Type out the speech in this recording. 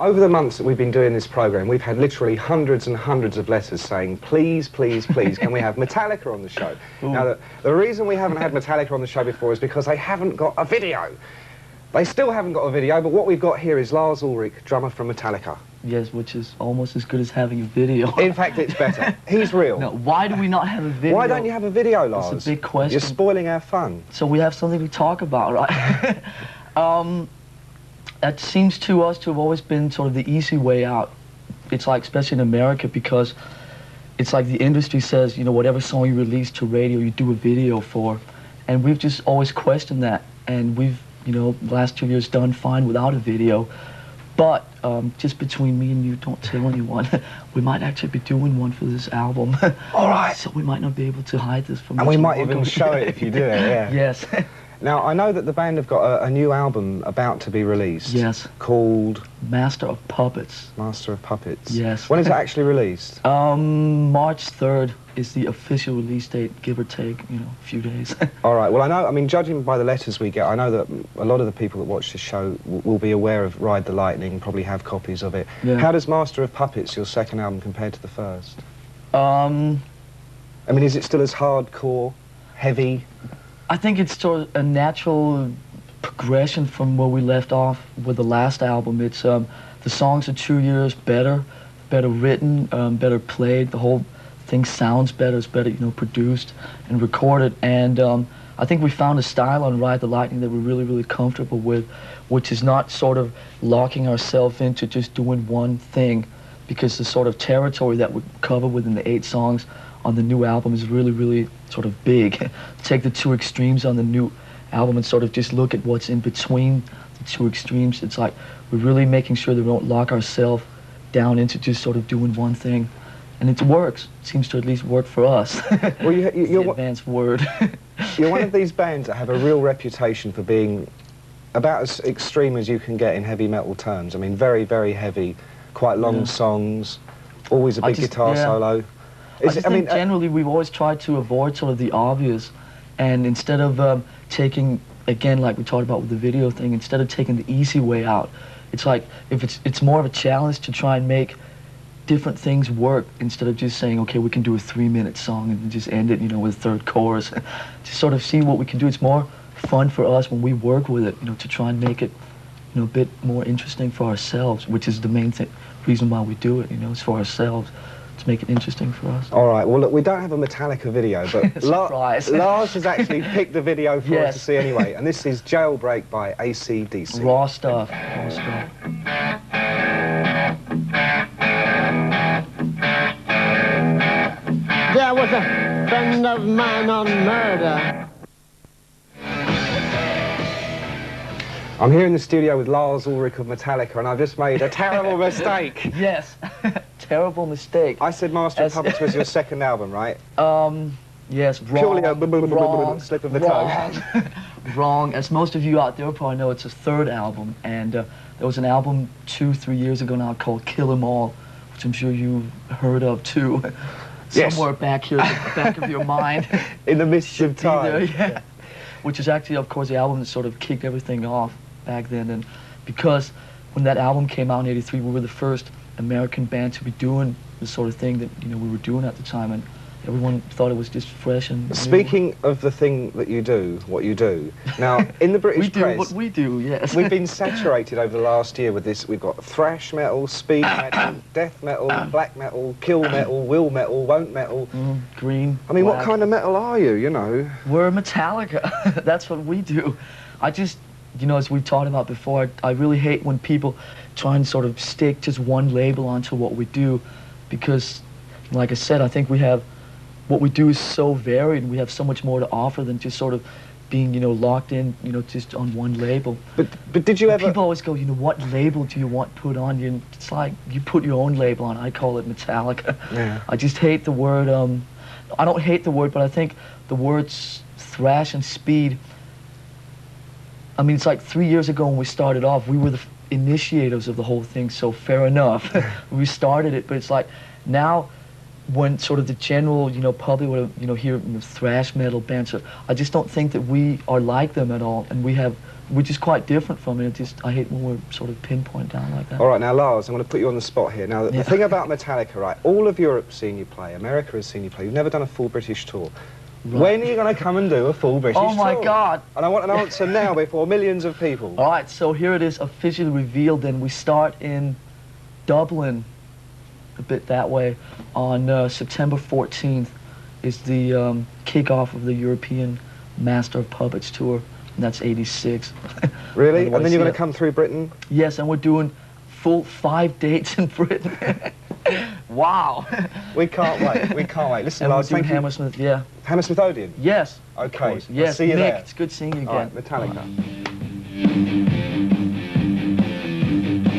Over the months that we've been doing this programme, we've had literally hundreds and hundreds of letters saying, please, please, please, can we have Metallica on the show? Ooh. Now, the reason we haven't had Metallica on the show before is because they haven't got a video. They still haven't got a video, but what we've got here is Lars Ulrich, drummer from Metallica. Yes, which is almost as good as having a video. In fact, it's better. He's real. No, why do we not have a video? Why don't you have a video, Lars? That's a big question. You're spoiling our fun. So we have something to talk about, right? That seems to us to have always been sort of the easy way out. It's like, especially in America, because it's like the industry says, you know, whatever song you release to radio, you do a video for. And we've just always questioned that. And we've, you know, the last 2 years done fine without a video. But just between me and you, don't tell anyone, we might actually be doing one for this album. All right. So we might not be able to hide this from you. And we might even show it if you do it, yeah. Yes. Now, I know that the band have got a new album about to be released. Yes. Called? Master of Puppets. Master of Puppets. Yes. When is it actually released? March 3rd is the official release date, give or take, you know, a few days. All right. Well, I mean, judging by the letters we get, I know that a lot of the people that watch this show will be aware of Ride the Lightning, probably have copies of it. Yeah. How does Master of Puppets, your second album, compare to the first? I mean, is it still as hardcore, heavy? I think it's sort of a natural progression from where we left off with the last album. It's the songs are 2 years better written, better played. The whole thing sounds better. It's better, you know, produced and recorded. And I think we found a style on Ride the Lightning that we're really, really comfortable with, which is not sort of locking ourselves into just doing one thing, because the sort of territory that we cover within the 8 songs on the new album is really, really sort of big. Take the 2 extremes on the new album and sort of just look at what's in between the 2 extremes. It's like we're really making sure that we don't lock ourselves down into just sort of doing one thing. And it works. It seems to at least work for us. Well, you're the advanced word. You're one of these bands that have a real reputation for being about as extreme as you can get in heavy metal terms. I mean, very, very heavy, quite long songs, always a big guitar solo. I mean, generally we've always tried to avoid sort of the obvious, and instead of taking, again, like we talked about with the video thing, instead of taking the easy way out, it's like if it's more of a challenge to try and make different things work instead of just saying, okay, we can do a 3-minute song and just end it, you know, with a third chorus. To sort of see what we can do. It's more fun for us when we work with it, you know, to try and make it, you know, a bit more interesting for ourselves, which is the main reason why we do it, you know, it's for ourselves. To make it interesting for us. All right, well, look, we don't have a Metallica video, but Lars has actually picked the video for us to see anyway, and this is Jailbreak by AC/DC. Raw stuff, raw stuff. There was a friend of mine on murder. I'm here in the studio with Lars Ulrich of Metallica, and I've just made a terrible mistake. Yes, terrible mistake. I said Master of Puppets was your second album, right? Yes, wrong. Purely a slip of the tongue. Wrong. As most of you out there probably know, it's his third album, and there was an album 2-3 years ago now called Kill 'Em All, which I'm sure you've heard of too. Somewhere back here, at the back of your mind. In the midst of time. There, yeah. Which is actually, of course, the album that sort of kicked everything off back then. And because when that album came out in '83, we were the first American band to be doing the sort of thing that, you know, we were doing at the time, and everyone thought it was just fresh and new. Speaking of the thing that you do, what you do, now, in the British press... We do what we do, yes. We've been saturated over the last year with this. We've got thrash metal, speed metal, death metal, black metal, kill metal, will metal, won't metal. Green, I mean, black. What kind of metal are you, you know? We're Metallica. That's what we do. I just, you know, as we've talked about before, I really hate when people try and sort of stick just one label onto what we do, because, like I said, I think we have... What we do is so varied, and we have so much more to offer than just sort of being, you know, locked in, you know, just on one label. But did you ever... People always go, you know, what label do you want put on you? It's like, you put your own label on. I call it Metallica. Yeah. I just hate the word, I don't hate the word, but I think the words thrash and speed, I mean, it's like 3 years ago when we started off, we were the initiators of the whole thing, so fair enough. We started it, but it's like, now when sort of the general, public would, hear thrash metal bands. I just don't think that we are like them at all, and we're just quite different from it. I hate when we're sort of pinpoint down like that. All right, now Lars, I'm going to put you on the spot here. Now, the thing about Metallica, right? All of Europe's seen you play, America has seen you play. You've never done a full British tour. Right. When are you going to come and do a full British tour? Oh my God! And I want an answer now before millions of people. All right, so here it is, officially revealed. Then we start in Dublin, a bit that way, on September 14th. Is the kickoff of the European Master of Puppets tour. And that's 86. Really? And then you're going to come through Britain? Yes, and we're doing full 5 dates in Britain. Wow. We can't wait. We can't wait. Listen, and Lars, we're doing thank you. Hammersmith, yeah. Hammersmith Odeon? Yes. Okay. Yes, I'll see you Mick, there. it's good seeing you again. All right, Metallica.